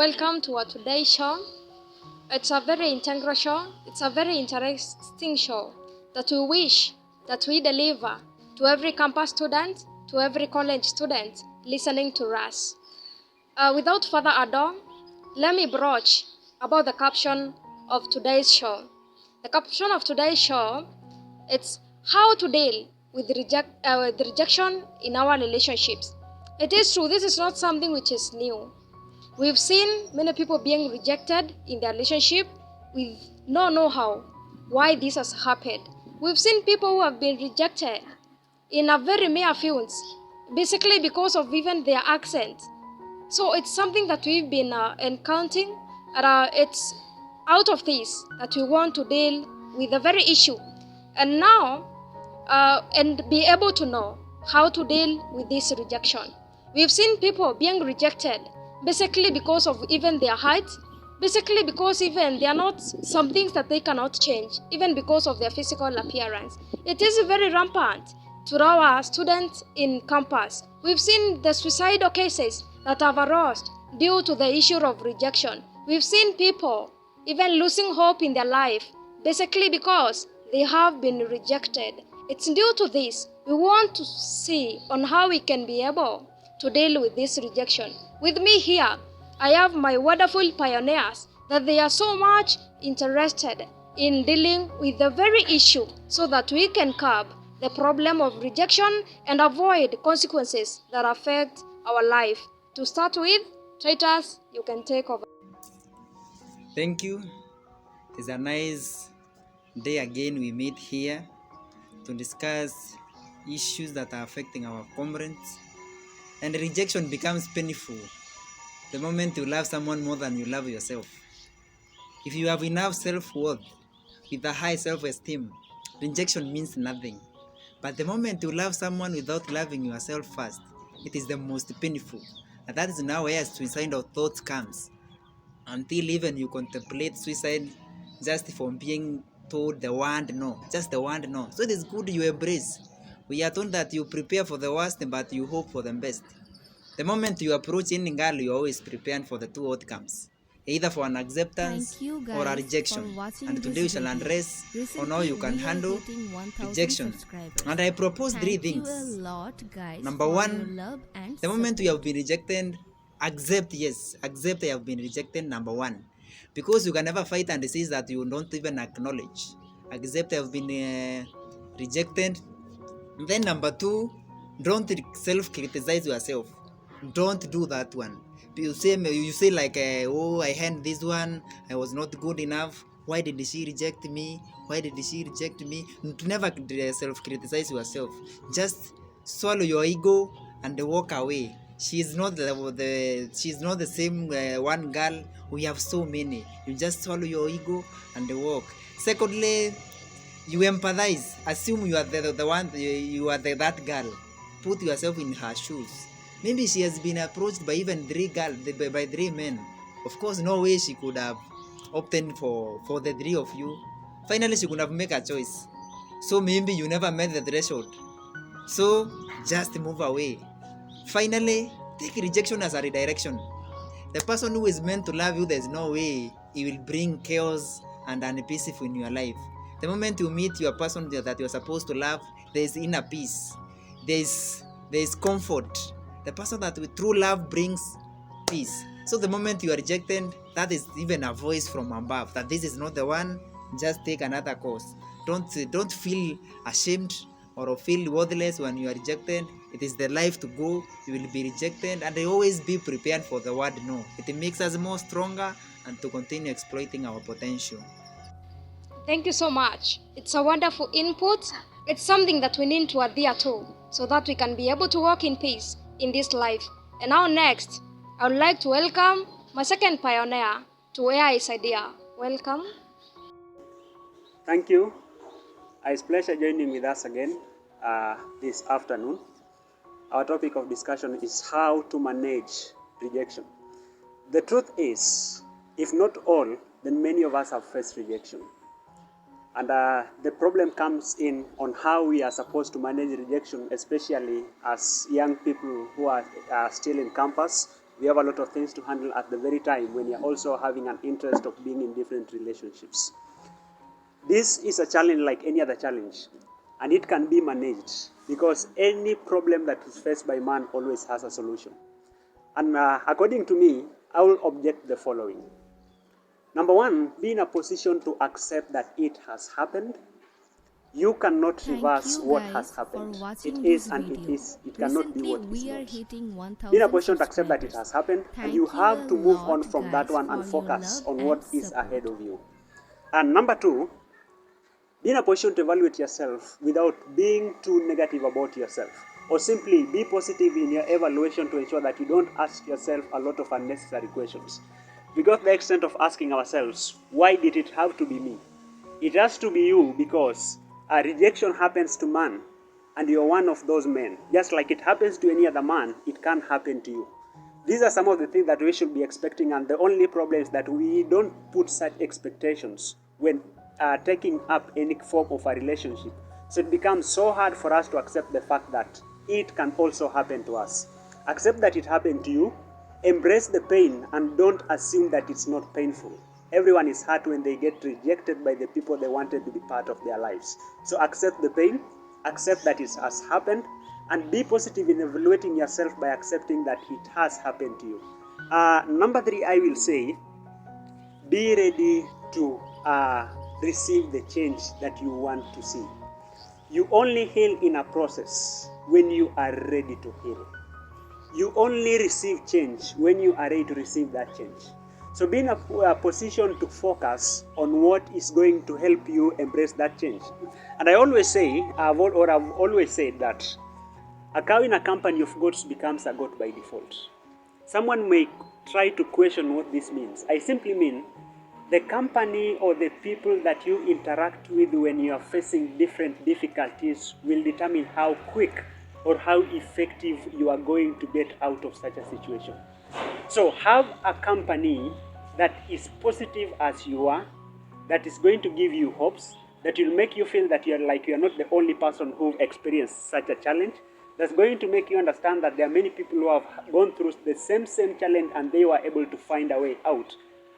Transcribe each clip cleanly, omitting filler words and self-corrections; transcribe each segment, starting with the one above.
Welcome to our today's show. It's a very integral show. It's a very interesting show that we wish that we deliver to every campus student, to every college student listening to us. Without further ado, let me broach about the caption of today's show. The caption of today's show, it's how to deal with rejection in our relationships. It is true, this is not something which is new. We've seen many people being rejected in their relationship with no know-how why this has happened. We've seen people who have been rejected in a very mere fields, basically because of even their accent. So it's something that we've been encountering, and it's out of this that we want to deal with the very issue, and now and be able to know how to deal with this rejection. We've seen people being rejected basically because of even their height, basically because even they are not some things that they cannot change, even because of their physical appearance. It is very rampant to our students in campus. We've seen the suicidal cases that have arose due to the issue of rejection. We've seen people even losing hope in their life, basically because they have been rejected. It's due to this we want to see on how we can be able to deal with this rejection. With me here, I have my wonderful pioneers that they are so much interested in dealing with the very issue so that we can curb the problem of rejection and avoid consequences that affect our life. To start with, Titus, you can take over. Thank you. It's a nice day again we meet here to discuss issues that are affecting our comrades. And rejection becomes painful the moment you love someone more than you love yourself. If you have enough self-worth with a high self-esteem, rejection means nothing. But the moment you love someone without loving yourself first, it is the most painful. And that is now where suicidal thoughts comes. Until even you contemplate suicide just from being told the word no, just the word no. So it is good you embrace. We are told that you prepare for the worst, but you hope for the best. The moment you approach any girl, you always preparing for the two outcomes, either for an acceptance or a rejection. And today we shall address on how you can handle rejection. And I propose three things. Number one, the moment you have been rejected, accept, yes, accept I have been rejected, number one. Because you can never fight and say that you don't even acknowledge. Accept I have been rejected. Then number two, don't self-criticize yourself. Don't do that one. You say like, oh, I had this one, I was not good enough. Why did she reject me? Why did she reject me? Never self-criticize yourself. Just swallow your ego and walk away. She's not the same one girl. We have so many. You just swallow your ego and walk. Secondly, you empathize. Assume you are the one. You are that girl. Put yourself in her shoes. Maybe she has been approached by even by three men. Of course, no way she could have opted for the three of you. Finally, she could have made a choice. So maybe you never met the threshold. So just move away. Finally, take rejection as a redirection. The person who is meant to love you, there's no way he will bring chaos and unpeaceful in your life. The moment you meet your person that you're supposed to love, there is inner peace. There is comfort. The person that with true love brings peace. So the moment you are rejected, that is even a voice from above that this is not the one. Just take another course. Don't feel ashamed or feel worthless when you are rejected. It is the life to go. You will be rejected, and always be prepared for the word no. It makes us more stronger and to continue exploiting our potential. Thank you so much. It's a wonderful input. It's something that we need to adhere to so that we can be able to walk in peace in this life. And now next, I would like to welcome my second pioneer to air his idea. Welcome. Thank you. It's a pleasure joining with us again this afternoon. Our topic of discussion is how to manage rejection. The truth is, if not all, then many of us have faced rejection. And the problem comes in on how we are supposed to manage rejection, especially as young people who are still in campus We have a lot of things to handle at the very time when you're also having an interest of being in different relationships. This is a challenge like any other challenge, and it can be managed because any problem that is faced by man always has a solution. And according to me, I will object the following. Number one, be in a position to accept that it has happened. You cannot reverse what has happened. It is and it is. It cannot be what is not. Be in a position to accept that it has happened, and you have to move on from that one and focus on what is ahead of you. And number two, be in a position to evaluate yourself without being too negative about yourself. Or simply be positive in your evaluation to ensure that you don't ask yourself a lot of unnecessary questions. We got the extent of asking ourselves, why did it have to be me? It has to be you because a rejection happens to man and you're one of those men. Just like it happens to any other man, it can happen to you. These are some of the things that we should be expecting, and the only problem is that we don't put such expectations when taking up any form of a relationship. So it becomes so hard for us to accept the fact that it can also happen to us. Accept that it happened to you, embrace the pain, and don't assume that it's not painful. Everyone is hurt when they get rejected by the people they wanted to be part of their lives. So accept the pain, accept that it has happened, and be positive in evaluating yourself by accepting that it has happened to you. Number three, I will say, be ready to receive the change that you want to see. You only heal in a process when you are ready to heal. You only receive change when you are ready to receive that change. So be in a position to focus on what is going to help you embrace that change. And I always say, I've always said that a cow in a company of goats becomes a goat by default. Someone may try to question what this means. I simply mean the company or the people that you interact with when you are facing different difficulties will determine how quick or how effective you are going to get out of such a situation. So have a company that is positive as you are, that is going to give you hopes, that will make you feel that you're not the only person who've experienced such a challenge, that's going to make you understand that there are many people who have gone through the same challenge and they were able to find a way out.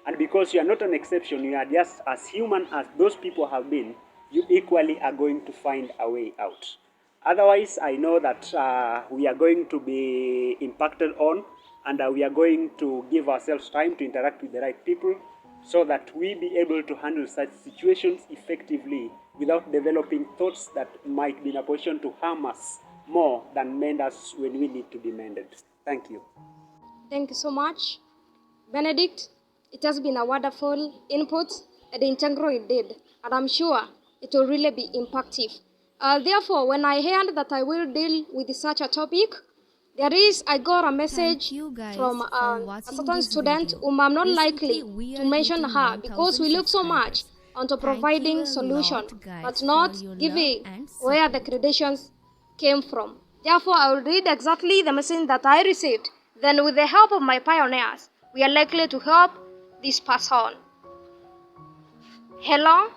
And because you are not an exception, you are just as human as those people have been, you equally are going to find a way out. Otherwise, I know that we are going to be impacted on, and we are going to give ourselves time to interact with the right people so that we be able to handle such situations effectively without developing thoughts that might be in a position to harm us more than mend us when we need to be mended. Thank you. Thank you so much, Benedict. It has been a wonderful input and integral indeed, and I'm sure it will really be impactful. Therefore, when I heard that I will deal with such a topic, I got a message from a certain student whom I'm not likely to mention her because we look so much onto providing solution, but not giving where the credentials came from. Therefore, I will read exactly the message that I received. Then with the help of my pioneers, we are likely to help this person. Hello,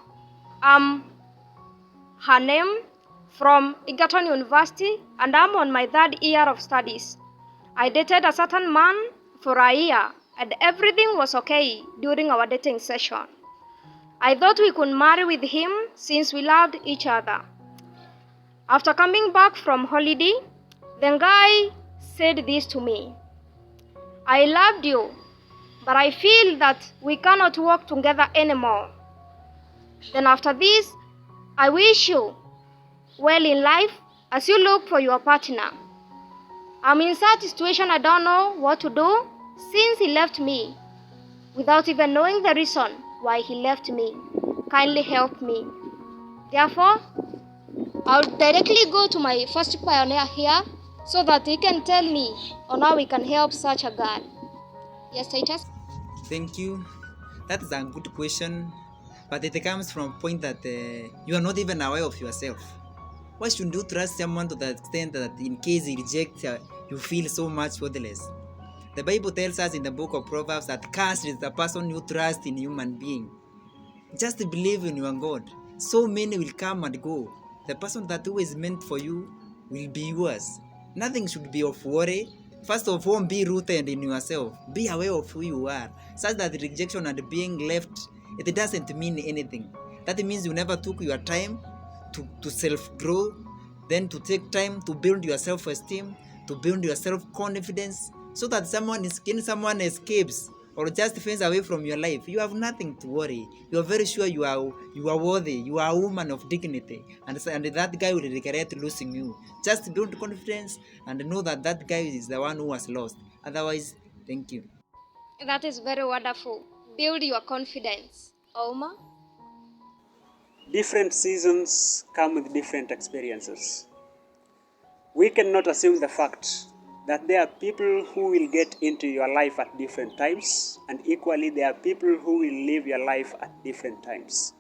her name from Egerton University, and I'm on my 3rd year of studies. I dated a certain man for a year, and everything was okay during our dating session. I thought we could marry with him since we loved each other. After coming back from holiday, the guy said this to me: I loved you, but I feel that we cannot work together anymore. Then after this, I wish you well in life as you look for your partner. I'm in such a situation I don't know what to do since he left me without even knowing the reason why he left me. Kindly help me. Therefore, I'll directly go to my first pioneer here so that he can tell me on how we can help such a girl. Yes, Titus? Thank you. That is a good question, but it comes from a point that you are not even aware of yourself. Why should you trust someone to the extent that in case he rejects you feel so much worthless? The Bible tells us in the book of Proverbs that cursed is the person who trusts in human being. Just believe in your God. So many will come and go. The person that who is meant for you will be yours. Nothing should be of worry. First of all, be rooted in yourself. Be aware of who you are, such that rejection and being left, it doesn't mean anything. That means you never took your time to self-grow, then to take time to build your self-esteem, to build your self-confidence, so that someone escapes or just fades away from your life. You have nothing to worry. You are very sure you are worthy. You are a woman of dignity, and that guy will regret losing you. Just build confidence and know that that guy is the one who was lost. Otherwise, thank you. That is very wonderful. Build your confidence. Oma? Different seasons come with different experiences. We cannot assume the fact that there are people who will get into your life at different times, and equally there are people who will live your life at different times.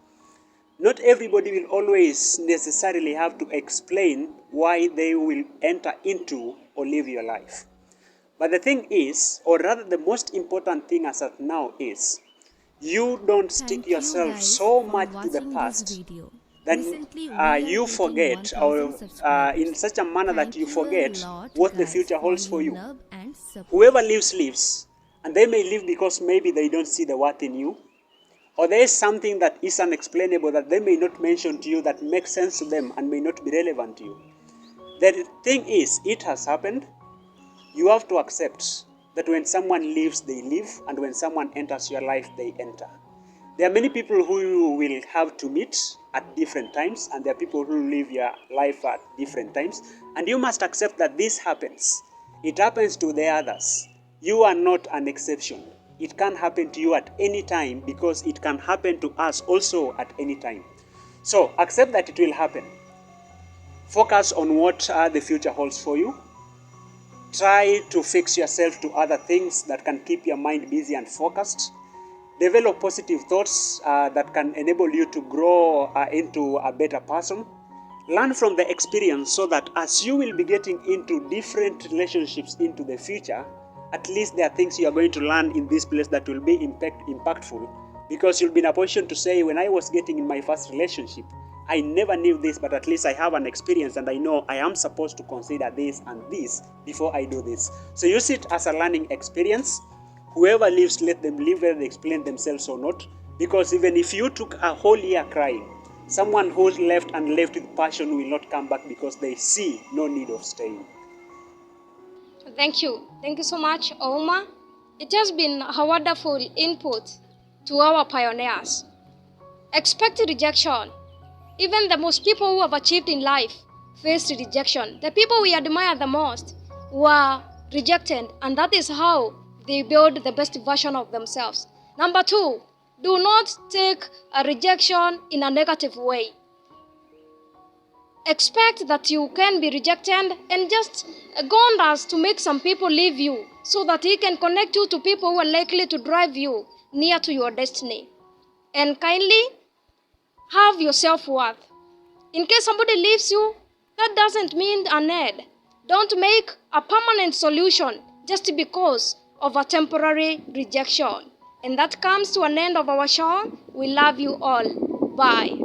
Not everybody will always necessarily have to explain why they will enter into or live your life. But the thing is, or rather the most important thing as of now is, you don't stick yourself so much to the past that you forget, or in such a manner that you forget what the future holds for you. Whoever lives, lives. And they may live because maybe they don't see the worth in you, or there is something that is unexplainable that they may not mention to you that makes sense to them and may not be relevant to you. The thing is, it has happened. You have to accept that when someone leaves, they leave, and when someone enters your life, they enter. There are many people who you will have to meet at different times, and there are people who live your life at different times, and you must accept that this happens. It happens to the others. You are not an exception. It can happen to you at any time because it can happen to us also at any time. So accept that it will happen. Focus on what the future holds for you. Try to fix yourself to other things that can keep your mind busy and focused. Develop positive thoughts that can enable you to grow into a better person. Learn from the experience so that as you will be getting into different relationships into the future, at least there are things you are going to learn in this place that will be impactful, because you'll be in a position to say, when I was getting in my first relationship, I never knew this, but at least I have an experience and I know I am supposed to consider this and this before I do this. So use it as a learning experience. Whoever lives, let them live, whether they explain themselves or not. Because even if you took a whole year crying, someone who's left and left with passion will not come back because they see no need of staying. Thank you. Thank you so much, Oma. It has been a wonderful input to our pioneers. Expect rejection. Even the most people who have achieved in life faced rejection. The people we admire the most were rejected, and that is how they build the best version of themselves. Number 2, do not take a rejection in a negative way. Expect that you can be rejected, and just God has to make some people leave you so that He can connect you to people who are likely to drive you near to your destiny. And kindly have your self-worth. In case somebody leaves you, that doesn't mean an end. Don't make a permanent solution just because of a temporary rejection. And that comes to an end of our show. We love you all. Bye.